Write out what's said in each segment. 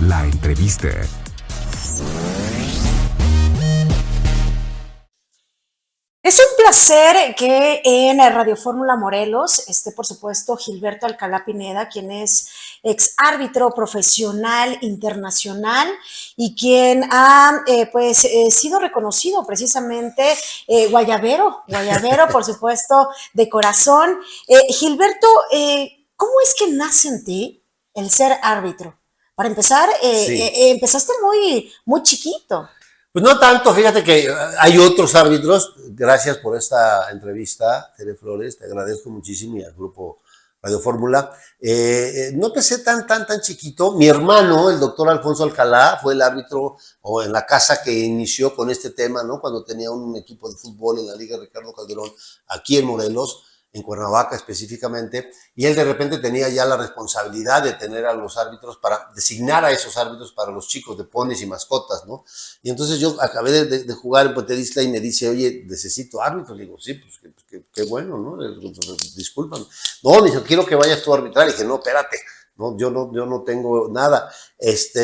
La entrevista. Es un placer que en Radio Fórmula Morelos esté, por supuesto, Gilberto Alcalá Pineda, quien es ex árbitro profesional internacional y quien ha sido reconocido precisamente guayabero, por supuesto, de corazón. Gilberto, ¿cómo es que nace en ti el ser árbitro? Para empezar, Sí. empezaste muy chiquito. Pues no tanto, fíjate que hay otros árbitros. Gracias por esta entrevista, Tere Flores, te agradezco muchísimo, y al grupo Radio Fórmula. No empecé tan chiquito. Mi hermano, el doctor Alfonso Alcalá, fue el árbitro o en la casa que inició con este tema, ¿no? Cuando tenía un equipo de fútbol en la Liga Ricardo Calderón, aquí en Morelos, en Cuernavaca específicamente, y él de repente tenía ya la responsabilidad de tener a los árbitros, para designar a esos árbitros para los chicos de ponis y mascotas, ¿no? Y entonces yo acabé de jugar en Puente Isla y me dice, oye, necesito árbitro. Le digo, sí, pues qué bueno, ¿no? Discúlpame. No, me dijo, quiero que vayas tú a arbitrar. Y dije, no, espérate, no, yo no tengo nada.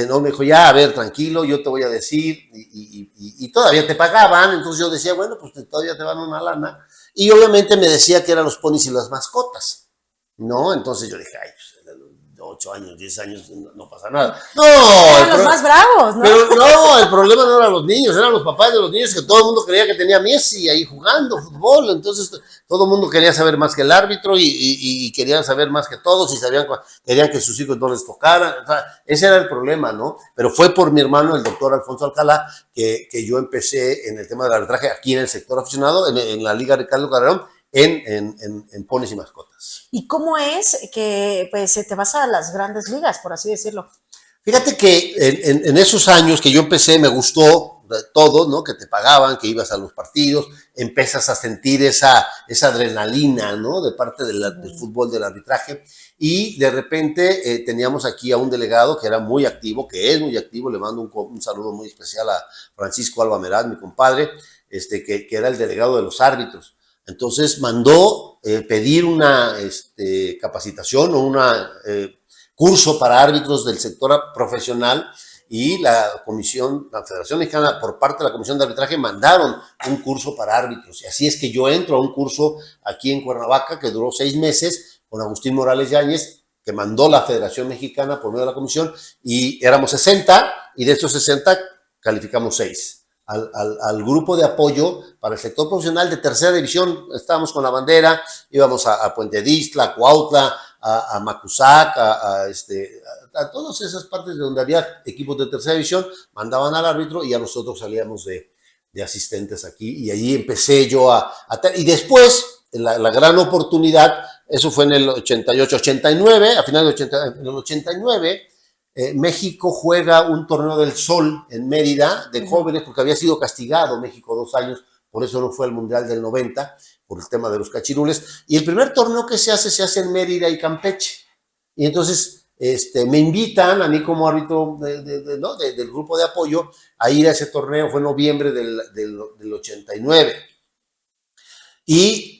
No, me dijo, ya, a ver, tranquilo, yo te voy a decir, y todavía te pagaban. Entonces yo decía, bueno, pues todavía te van una lana. Y obviamente me decía que eran los ponis y las mascotas, ¿no? Entonces yo dije, ay, 8 años, 10 años, no pasa nada. No, eran los más bravos, ¿no? Pero no, el problema no eran los niños, eran los papás de los niños, que todo el mundo creía que tenía a Messi ahí jugando fútbol. Entonces todo el mundo quería saber más que el árbitro y querían saber más que todos, y querían que sus hijos no les tocaran. O sea, ese era el problema, ¿no? Pero fue por mi hermano, el doctor Alfonso Alcalá, que yo empecé en el tema del arbitraje aquí en el sector aficionado, en la Liga Ricardo Calderón, en ponis y mascotas. ¿Y cómo es que pues te vas a las grandes ligas, por así decirlo? Fíjate que en esos años que yo empecé me gustó todo, ¿no? Que te pagaban, que ibas a los partidos, empiezas a sentir esa adrenalina, ¿no? De parte del fútbol, del arbitraje, y de repente teníamos aquí a un delegado que era muy activo, que es muy activo. Le mando un saludo muy especial a Francisco Alba Meraz, mi compadre, que era el delegado de los árbitros. Entonces mandó pedir una capacitación o una curso para árbitros del sector profesional, y la Federación Mexicana, por parte de la Comisión de Arbitraje, mandaron un curso para árbitros. Y así es que yo entro a un curso aquí en Cuernavaca que duró 6 meses con Agustín Morales Yáñez, que mandó la Federación Mexicana por medio de la comisión, y éramos 60, y de esos 60 calificamos 6. Al grupo de apoyo para el sector profesional de tercera división. Estábamos con la bandera, íbamos a Puente Isla, a Cuautla, a Macusac, a todas esas partes de donde había equipos de tercera división. Mandaban al árbitro y a nosotros salíamos de asistentes aquí, y allí empecé yo y después la gran oportunidad, eso fue en el 88, 89, a final en el 89, México juega un torneo del Sol en Mérida de jóvenes, porque había sido castigado México 2 años, por eso no fue al Mundial del 90, por el tema de los cachirules. Y el primer torneo que se hace en Mérida y Campeche. Y entonces me invitan a mí como árbitro del grupo de apoyo a ir a ese torneo. Fue en noviembre del 89. Y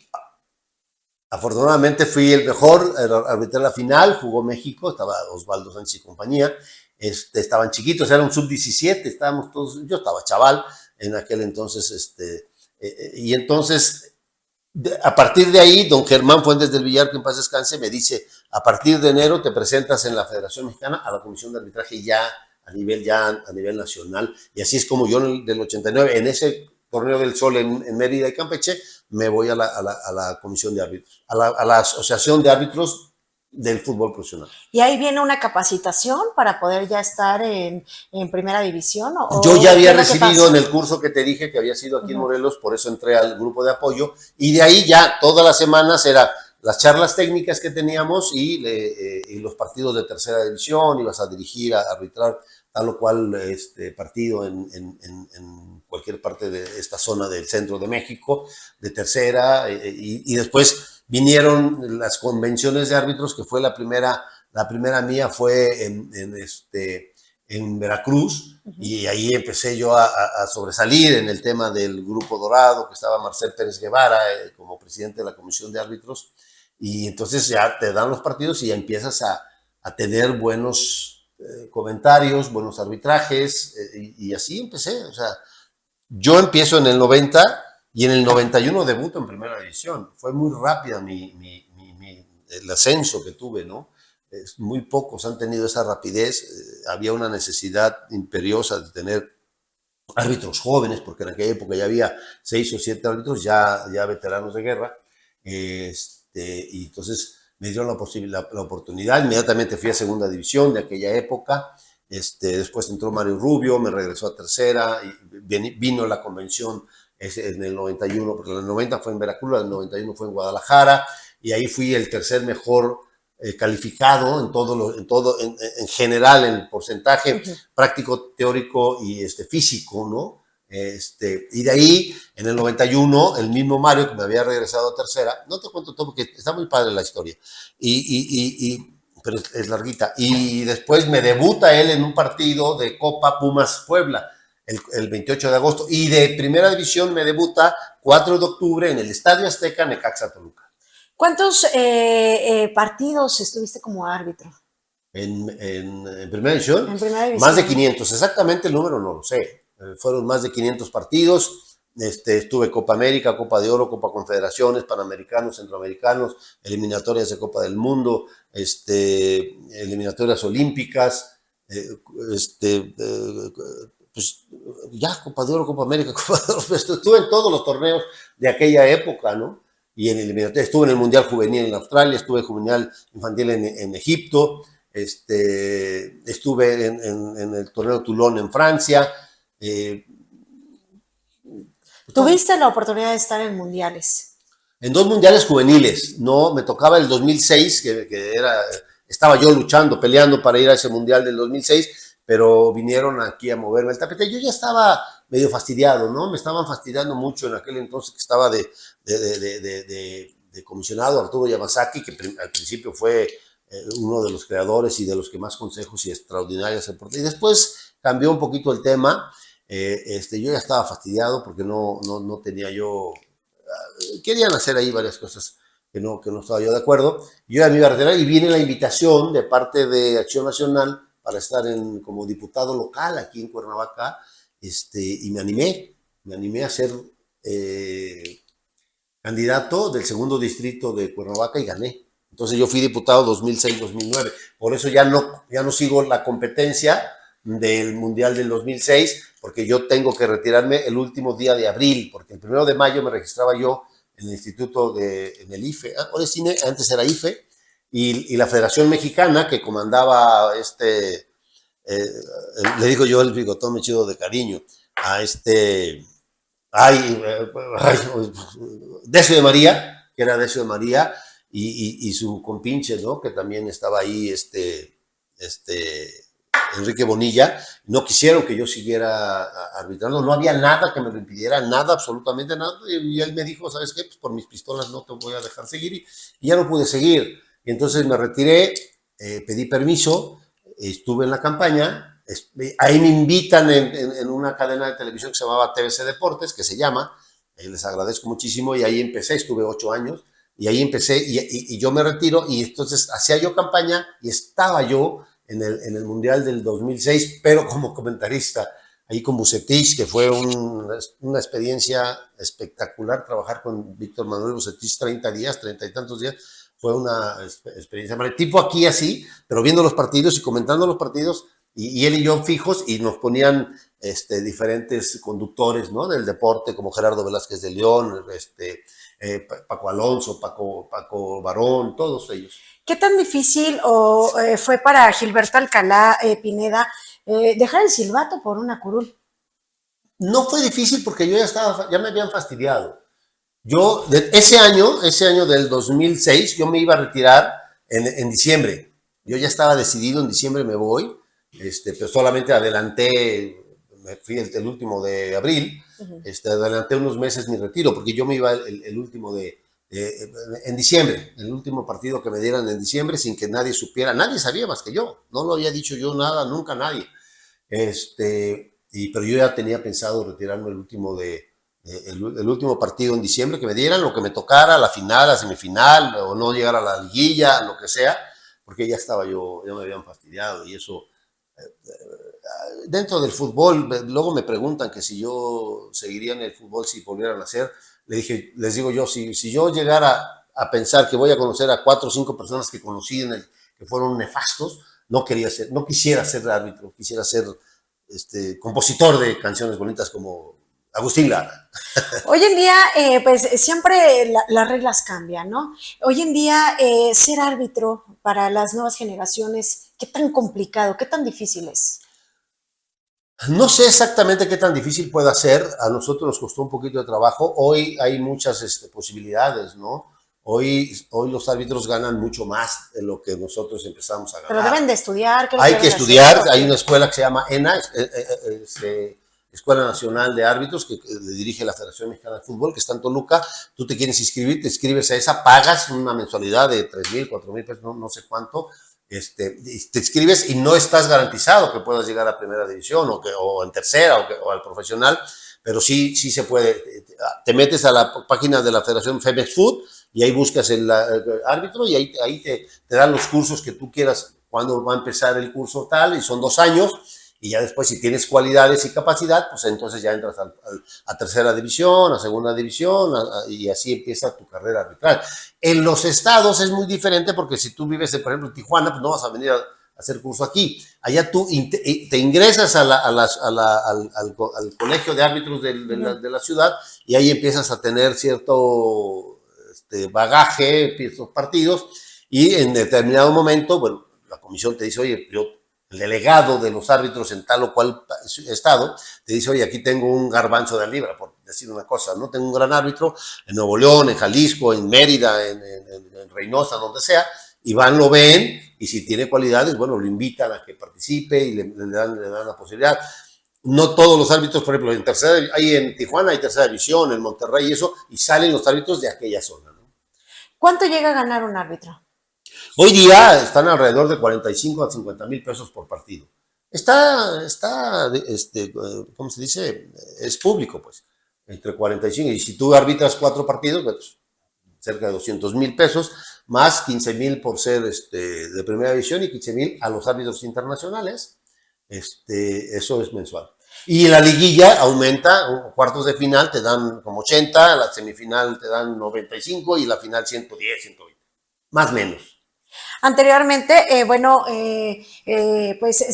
afortunadamente fui el mejor, arbitré la final, jugó México, estaba Osvaldo Sánchez y compañía, estaban chiquitos, era un sub-17, estábamos todos, yo estaba chaval en aquel entonces, y entonces, a partir de ahí, don Germán Fuentes del Villar, que en paz descanse, me dice, a partir de enero te presentas en la Federación Mexicana a la Comisión de Arbitraje ya a nivel nacional. Y así es como yo del 89, en ese torneo del Sol en Mérida y Campeche, me voy a la comisión de árbitros, a la asociación de árbitros del fútbol profesional. ¿Y ahí viene una capacitación para poder ya estar en primera división? Yo ya había recibido en el curso que te dije que había sido aquí en Morelos, por eso entré al grupo de apoyo, y de ahí ya todas las semanas era las charlas técnicas que teníamos y los partidos de tercera división. Ibas a dirigir, a arbitrar tal o cual partido en cualquier parte de esta zona del centro de México, de tercera, y después vinieron las convenciones de árbitros, que fue la primera mía fue en Veracruz, y ahí empecé yo a sobresalir en el tema del Grupo Dorado, que estaba Marcel Pérez Guevara como presidente de la Comisión de Árbitros, y entonces ya te dan los partidos y ya empiezas a tener buenos comentarios, buenos arbitrajes, y así empecé. O sea, yo empiezo en el 90 y en el 91 debuto en primera división. Fue muy rápida el ascenso que tuve, ¿no? Muy pocos han tenido esa rapidez. Había una necesidad imperiosa de tener árbitros jóvenes, porque en aquella época ya había 6 o 7 árbitros ya veteranos de guerra. Y entonces me dieron la oportunidad. Inmediatamente fui a segunda división de aquella época. Después entró Mario Rubio, me regresó a tercera, y vino la convención en el 91, porque en el 90 fue en Veracruz, en el 91 fue en Guadalajara, y ahí fui el tercer mejor calificado en general, en porcentaje práctico, teórico y físico, ¿no? Y de ahí, en el 91, el mismo Mario, que me había regresado a tercera, no te cuento todo porque está muy padre la historia, pero es larguita, y después me debuta él en un partido de Copa Pumas Puebla, el 28 de agosto, y de primera división me debuta 4 de octubre en el Estadio Azteca, Necaxa Toluca. ¿Cuántos partidos estuviste como árbitro? En primera división, En primera división. Más de 500, exactamente el número no lo sé. Fueron más de 500 partidos. Estuve Copa América, Copa de Oro, Copa Confederaciones, Panamericanos, Centroamericanos, eliminatorias de Copa del Mundo, eliminatorias olímpicas, pues ya Copa de Oro, Copa América, Copa de Oro. Estuve en todos los torneos de aquella época, ¿no? Y en eliminatoria estuve en el Mundial Juvenil en Australia, estuve en Juvenil Infantil en Egipto, estuve en el torneo Toulon en Francia. ¿Tuviste la oportunidad de estar en mundiales? En 2 mundiales juveniles, no, me tocaba el 2006, estaba yo luchando, peleando para ir a ese mundial del 2006, pero vinieron aquí a moverme el tapete. Yo ya estaba medio fastidiado, ¿no? Me estaban fastidiando mucho en aquel entonces que estaba de comisionado Arturo Yamazaki, que al principio fue uno de los creadores y de los que más consejos y extraordinarias aportó. Y después cambió un poquito el tema. Yo ya estaba fastidiado porque no tenía yo... Querían hacer ahí varias cosas que no estaba yo de acuerdo. Yo ya me iba a retirar y viene la invitación de parte de Acción Nacional para estar como diputado local aquí en Cuernavaca, y me animé a ser candidato del segundo distrito de Cuernavaca y gané. Entonces yo fui diputado 2006-2009. Por eso ya no sigo la competencia del Mundial del 2006, porque yo tengo que retirarme el último día de abril, porque el 1 de mayo me registraba yo en el instituto en el IFE, ahora es CINE, antes era IFE, y la Federación Mexicana que comandaba le digo yo el bigotón mechido de cariño, a Decio de María, que era Decio de María, y su compinche, ¿no? Que también estaba ahí, Enrique Bonilla. No quisieron que yo siguiera arbitrando, no había nada que me lo impidiera, nada, absolutamente nada, y él me dijo, ¿sabes qué? Pues por mis pistolas no te voy a dejar seguir, y ya no pude seguir. Y entonces me retiré, pedí permiso, estuve en la campaña. Ahí me invitan en una cadena de televisión que se llamaba TVC Deportes, que se llama, les agradezco muchísimo, y ahí empecé, estuve 8 años, y ahí empecé, y yo me retiro, y entonces hacía yo campaña, y estaba yo en el Mundial del 2006, pero como comentarista, ahí con Bucetich, que fue una experiencia espectacular, trabajar con Víctor Manuel Bucetich 30 y tantos días, fue una experiencia, tipo aquí así, pero viendo los partidos y comentando los partidos, y él y yo fijos, y nos ponían diferentes conductores, ¿no? Del deporte, como Gerardo Velázquez de León, Paco Alonso, Paco Barón, todos ellos. ¿Qué tan difícil fue para Gilberto Alcalá Pineda dejar el silbato por una curul? No fue difícil porque yo ya me habían fastidiado. Yo, ese año del 2006, yo me iba a retirar en diciembre. Yo ya estaba decidido, en diciembre me voy, pero solamente adelanté, me fui el último de abril, adelanté unos meses mi retiro, porque yo me iba el último en diciembre, el último partido que me dieran en diciembre, sin que nadie supiera, nadie sabía más que yo, no lo había dicho yo nada, nunca nadie. Pero yo ya tenía pensado retirarme el último partido en diciembre, que me dieran lo que me tocara, la final, la semifinal, o no llegar a la liguilla, lo que sea, porque ya me habían fastidiado, y eso Dentro del fútbol, luego me preguntan que si yo seguiría en el fútbol si volvieran a hacer. Les digo yo, si yo llegara a pensar que voy a conocer a 4 o 5 personas que conocí que fueron nefastos, no quisiera ser árbitro, quisiera ser compositor de canciones bonitas como Agustín Lara. Hoy en día, pues siempre las reglas cambian, ¿no? Hoy en día, ser árbitro para las nuevas generaciones, ¿qué tan complicado, qué tan difícil es? No sé exactamente qué tan difícil pueda ser. A nosotros nos costó un poquito de trabajo. Hoy hay muchas posibilidades, ¿no? Hoy los árbitros ganan mucho más de lo que nosotros empezamos a Pero ganar. deben de estudiar, ¿qué es lo que Hay que deben hacer? estudiar. Hay una escuela que se llama ENA, Escuela Nacional de Árbitros, que le dirige la Federación Mexicana de Fútbol, que está en Toluca. Tú te quieres inscribir, te inscribes a esa, pagas una mensualidad de 3,000, 4,000 pesos, no sé cuánto. Te inscribes y no estás garantizado que puedas llegar a primera división o en tercera o al profesional, pero sí se puede. Te metes a la página de la Federación Femex Food y ahí buscas el árbitro y ahí te dan los cursos que tú quieras, cuando va a empezar el curso tal, y son 2 años. Y ya después, si tienes cualidades y capacidad, pues entonces ya entras a tercera división, a segunda división, y así empieza tu carrera arbitral. En los estados es muy diferente, porque si tú vives, por ejemplo, en Tijuana, pues no vas a venir a hacer curso aquí. Allá tú te ingresas al colegio de árbitros de la ciudad, y ahí empiezas a tener cierto bagaje, ciertos partidos, y en determinado momento, bueno, la comisión te dice, oye, el delegado de los árbitros en tal o cual estado, te dice, oye, aquí tengo un garbanzo de libra, por decir una cosa, ¿no? Tengo un gran árbitro en Nuevo León, en Jalisco, en Mérida, en Reynosa, donde sea, y van, lo ven, y si tiene cualidades, bueno, lo invitan a que participe y le dan la posibilidad. No todos los árbitros, por ejemplo, hay en Tijuana hay tercera división, en Monterrey y eso, y salen los árbitros de aquella zona, ¿no? ¿Cuánto llega a ganar un árbitro? Hoy día están alrededor de 45 a 50 mil pesos por partido. ¿Cómo se dice? Es público, pues, entre 45. Y si tú arbitras 4 partidos, pues, cerca de 200 mil pesos, más 15,000 por ser de primera división y 15,000 a los árbitros internacionales. Eso es mensual. Y la liguilla aumenta, cuartos de final te dan como 80, la semifinal te dan 95 y la final 110, 120. Más o menos. Anteriormente, bueno, pues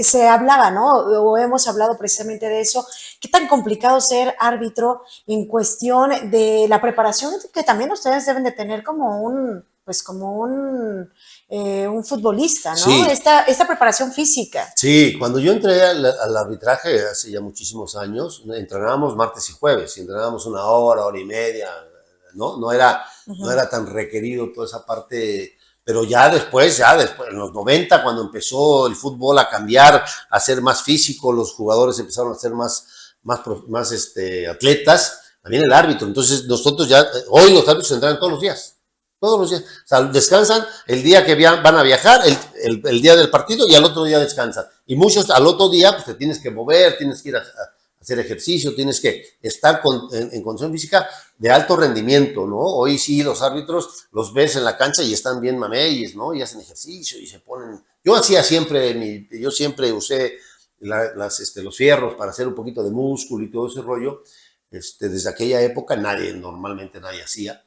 se hablaba, ¿no? O hemos hablado precisamente de eso. ¿Qué tan complicado ser árbitro en cuestión de la preparación que también ustedes deben de tener como un futbolista, ¿no? Sí, Esta preparación física. sí, cuando yo entré al arbitraje hace ya muchísimos años, entrenábamos martes y jueves, y entrenábamos 1 hora, 1 hora y media, ¿no? No era tan requerido toda esa parte, pero ya después, en los 90, cuando empezó el fútbol a cambiar, a ser más físico, los jugadores empezaron a ser más atletas, también el árbitro. Entonces nosotros hoy los árbitros entrenan todos los días. Todos los días. O sea, descansan el día que van a viajar, el día del partido, y al otro día descansan. Y muchos al otro día, pues te tienes que mover, tienes que ir a hacer ejercicio, tienes que estar en condición física de alto rendimiento, ¿no? Hoy sí los árbitros los ves en la cancha y están bien mameyes, ¿no? Y hacen ejercicio y se ponen. Yo siempre usé los fierros para hacer un poquito de músculo y todo ese rollo. Desde aquella época normalmente nadie hacía.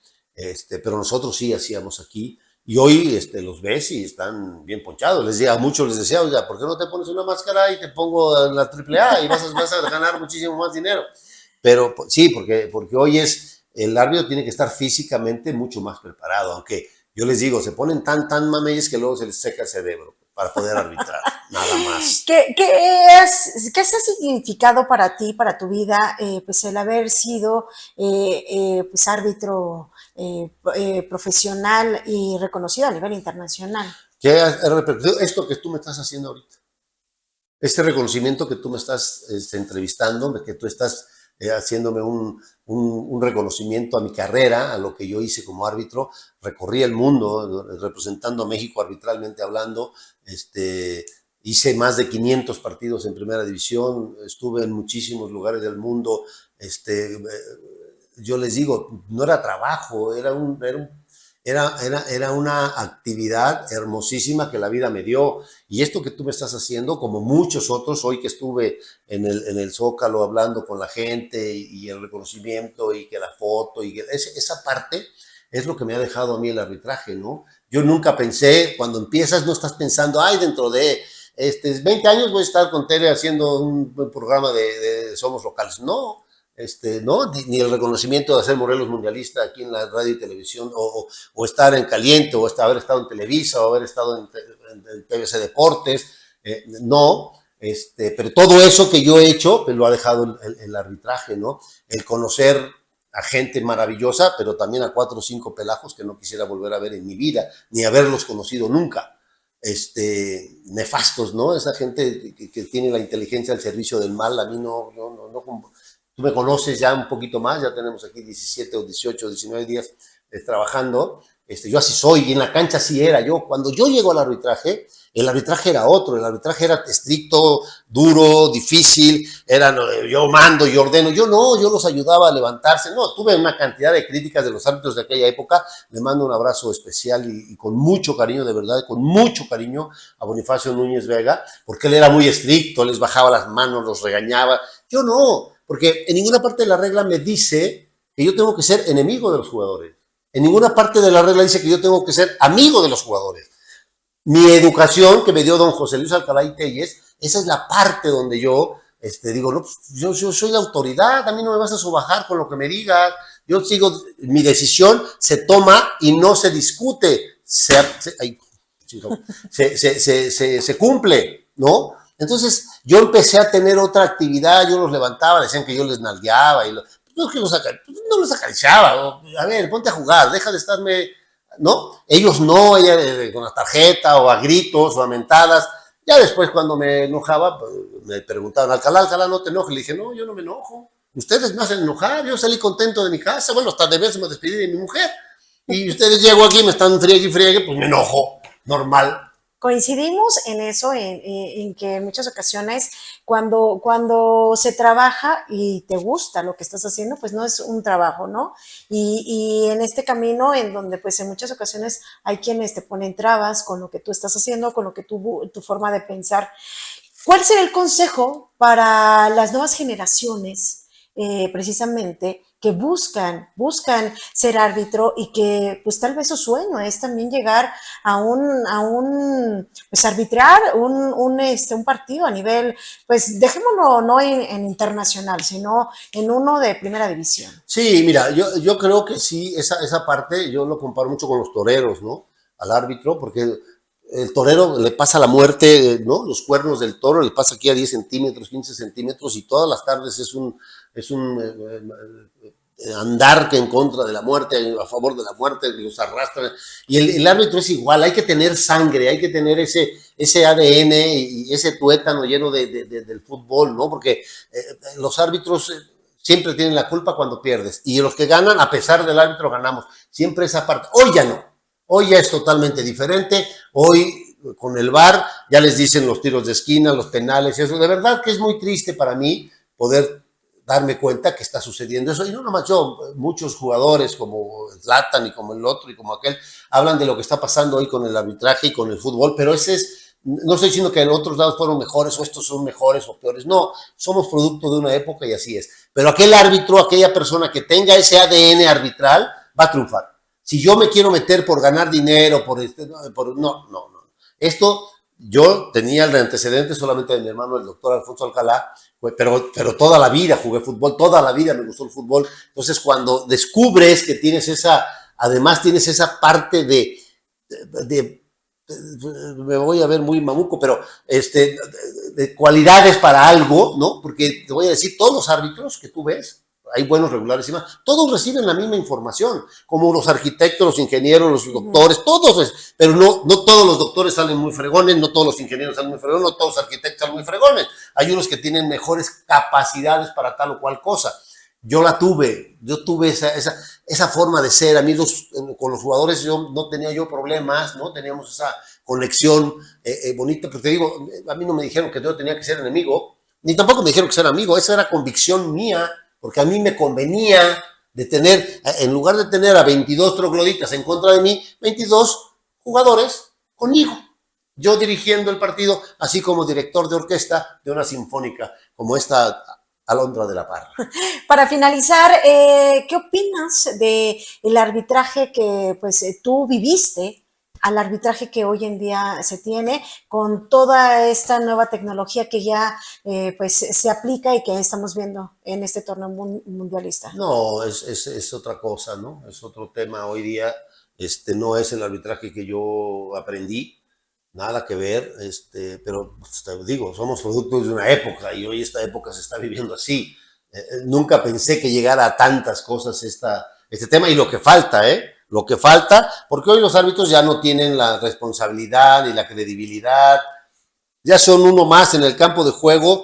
Pero nosotros sí hacíamos aquí, y hoy los ves y están bien ponchados. A muchos les decía, oiga, ¿por qué no te pones una máscara y te pongo la AAA y vas a ganar muchísimo más dinero? Pero sí, porque hoy el árbitro tiene que estar físicamente mucho más preparado, aunque yo les digo, se ponen tan mameyes que luego se les seca el cerebro para poder arbitrar, nada más. ¿Qué ha significado para ti, para tu vida, pues el haber sido pues árbitro profesional y reconocido a nivel internacional? ¿Qué ha repercutido esto que tú me estás haciendo ahorita? Este reconocimiento que tú me estás entrevistando, que tú estás haciéndome un reconocimiento a mi carrera, a lo que yo hice como árbitro. Recorrí el mundo representando a México arbitralmente hablando. Hice más de 500 partidos en primera división, estuve en muchísimos lugares del mundo. Yo les digo, no era trabajo, era una actividad hermosísima que la vida me dio. Y esto que tú me estás haciendo, como muchos otros, hoy que estuve en el Zócalo hablando con la gente y el reconocimiento y que la foto, y que esa parte es lo que me ha dejado a mí el arbitraje, ¿no? Yo nunca pensé, cuando empiezas no estás pensando, ay, dentro de 20 años voy a estar con Tere haciendo un programa de Somos Locales. No, ¿no? Ni el reconocimiento de hacer Morelos mundialista aquí en la radio y televisión, o estar en Caliente, o haber estado en Televisa, o haber estado en TVC Deportes, no, pero todo eso que yo he hecho, pues lo ha dejado el arbitraje, ¿no? El conocer a gente maravillosa, pero también a 4 o 5 pelajos que no quisiera volver a ver en mi vida, ni haberlos conocido nunca. Nefastos, ¿no? Esa gente que tiene la inteligencia al servicio del mal, a mí no, tú me conoces ya un poquito más, ya tenemos aquí 17 o 18 o 19 días trabajando, yo así soy, y en la cancha así era yo. Cuando yo llego al arbitraje, el arbitraje era otro, el arbitraje era estricto, duro, difícil, yo mando, yo ordeno, yo no, yo los ayudaba a levantarse. No, tuve una cantidad de críticas de los árbitros de aquella época. Le mando un abrazo especial y con mucho cariño, de verdad, con mucho cariño a Bonifacio Núñez Vega, porque él era muy estricto, les bajaba las manos, los regañaba. Yo no, porque en ninguna parte de la regla me dice que yo tengo que ser enemigo de los jugadores. En ninguna parte de la regla dice que yo tengo que ser amigo de los jugadores. Mi educación que me dio don José Luis Alcalá y Telles, esa es la parte donde yo digo, no, yo soy la autoridad, a mí no me vas a sobajar con lo que me digas, yo sigo, mi decisión se toma y no se discute, se cumple, ¿no? Entonces yo empecé a tener otra actividad, yo los levantaba, decían que yo les nalgueaba, no los acariciaba, a ver, ponte a jugar, deja de estarme, ¿no? Ellos no, ella con la tarjeta o a gritos o a mentadas. Ya después cuando me enojaba, pues, me preguntaban, Alcalá, no te enojes. Le dije, no, yo no me enojo. Ustedes me hacen enojar, yo salí contento de mi casa, bueno, hasta de veces me despedí de mi mujer. Y ustedes llego aquí, me están friegue y friegue, pues me enojo, normal. Coincidimos en eso, en que en muchas ocasiones cuando se trabaja y te gusta lo que estás haciendo, pues no es un trabajo, ¿no? Y en este camino en donde pues en muchas ocasiones hay quienes te ponen trabas con lo que tú estás haciendo, con lo que tu forma de pensar. ¿Cuál sería el consejo para las nuevas generaciones, precisamente, que buscan ser árbitro y que pues tal vez su sueño es también llegar pues arbitrar un partido a nivel, pues dejémoslo no en internacional, sino en uno de primera división? Sí, mira, yo creo que sí, esa parte yo lo comparo mucho con los toreros, ¿no? Al árbitro, porque el torero le pasa la muerte, ¿no? Los cuernos del toro le pasa aquí a 10 centímetros, 15 centímetros, y todas las tardes es un andar que en contra de la muerte, a favor de la muerte, los arrastran. Y el árbitro es igual, hay que tener sangre, hay que tener ese ADN y ese tuétano lleno del fútbol, ¿no? Porque los árbitros siempre tienen la culpa cuando pierdes. Y los que ganan, a pesar del árbitro, ganamos. Siempre esa parte. Hoy ya no. Hoy ya es totalmente diferente. Hoy, con el VAR, ya les dicen los tiros de esquina, los penales y eso. De verdad que es muy triste para mí poder darme cuenta que está sucediendo eso. Y no nomás yo, muchos jugadores como Zlatan y como el otro y como aquel, hablan de lo que está pasando hoy con el arbitraje y con el fútbol, pero ese es, no estoy diciendo que en otros lados fueron mejores o estos son mejores o peores, no, somos producto de una época y así es. Pero aquel árbitro, aquella persona que tenga ese ADN arbitral, va a triunfar. Si yo me quiero meter por ganar dinero, no. Esto, yo tenía el antecedente solamente de mi hermano, el doctor Alfonso Alcalá, pero toda la vida jugué fútbol, toda la vida me gustó el fútbol. Entonces, cuando descubres que tienes además tienes esa parte me voy a ver muy mamuco, pero de cualidades para algo, ¿no? Porque te voy a decir, todos los árbitros que tú ves, hay buenos, regulares y más, todos reciben la misma información, como los arquitectos, los ingenieros, los doctores, todos, pero no todos los doctores salen muy fregones, no todos los ingenieros salen muy fregones, no todos los arquitectos salen muy fregones, hay unos que tienen mejores capacidades para tal o cual cosa. Yo tuve esa forma de ser. A mí con los jugadores no tenía problemas, ¿no? Teníamos esa conexión bonita, pero te digo, a mí no me dijeron que yo tenía que ser enemigo, ni tampoco me dijeron que ser amigo, esa era convicción mía, porque a mí me convenía de tener, en lugar de tener a 22 trogloditas en contra de mí, 22 jugadores conmigo. Yo dirigiendo el partido, así como director de orquesta de una sinfónica, como esta Alondra de la Parra. Para finalizar, ¿qué opinas del arbitraje que pues tú viviste al arbitraje que hoy en día se tiene con toda esta nueva tecnología que ya pues se aplica y que estamos viendo en este torneo mundialista? No, es otra cosa, ¿no? Es otro tema hoy día. No es el arbitraje que yo aprendí, nada que ver, pero pues, te digo, somos productos de una época y hoy esta época se está viviendo así. Nunca pensé que llegara a tantas cosas este tema y lo que falta, lo que falta, porque hoy los árbitros ya no tienen la responsabilidad ni la credibilidad, ya son uno más en el campo de juego,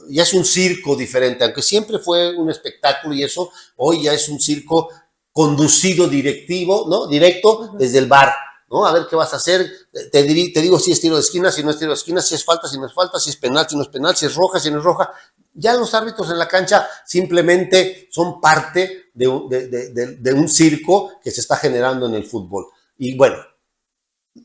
ya es un circo diferente, aunque siempre fue un espectáculo y eso, hoy ya es un circo conducido directivo, ¿no? Directo desde el bar, ¿no? A ver qué vas a hacer, te digo si es tiro de esquina, si no es tiro de esquina, si es falta, si no es falta, si es penal, si no es penal, si es roja, si no es roja. Ya los árbitros en la cancha simplemente son parte de un circo que se está generando en el fútbol. Y bueno,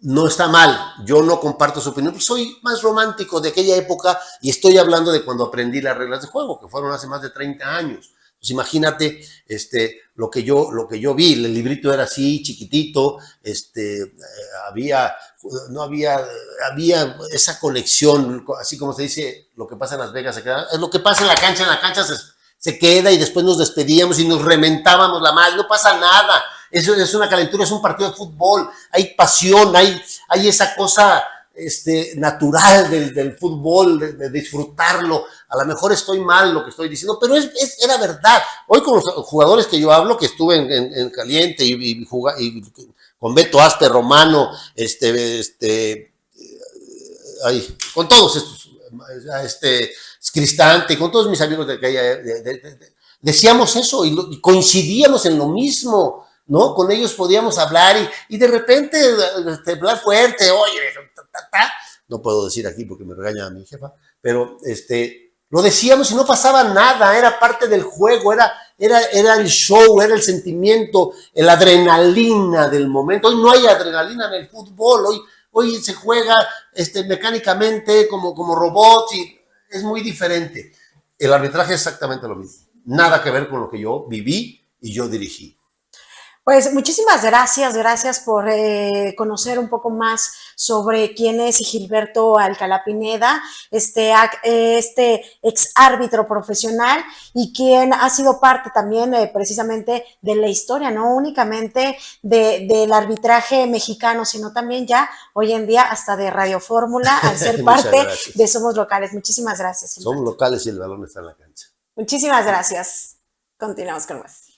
no está mal, yo no comparto su opinión, pues soy más romántico de aquella época y estoy hablando de cuando aprendí las reglas de juego, que fueron hace más de 30 años. Pues imagínate lo que yo vi, el librito era así, chiquitito, había esa conexión, así como se dice, lo que pasa en Las Vegas se queda, es lo que pasa en la cancha se queda y después nos despedíamos y nos rementábamos la madre, no pasa nada. Eso es una calentura, es un partido de fútbol, hay pasión, hay esa cosa natural del fútbol, de disfrutarlo. A lo mejor estoy mal lo que estoy diciendo, pero era verdad. Hoy con los jugadores que yo hablo, que estuve en Caliente y con Beto Aspe, Romano, con todos estos, Cristante, con todos mis amigos de aquella, decíamos eso y coincidíamos en lo mismo, ¿no? Con ellos podíamos hablar y de repente hablar fuerte, oye, no puedo decir aquí porque me regaña mi jefa, pero lo decíamos y no pasaba nada, era parte del juego, era el show, era el sentimiento, la adrenalina del momento. Hoy no hay adrenalina en el fútbol, hoy se juega mecánicamente como robots y es muy diferente. El arbitraje es exactamente lo mismo, nada que ver con lo que yo viví y yo dirigí. Pues muchísimas gracias por conocer un poco más sobre quién es Gilberto Alcalá Pineda, este ex árbitro profesional y quien ha sido parte también precisamente de la historia, no únicamente del arbitraje mexicano, sino también ya hoy en día hasta de Radio Fórmula, al ser parte de Somos Locales. Muchísimas gracias, Gilberto. Somos locales y el balón está en la cancha. Muchísimas gracias. Continuamos con más.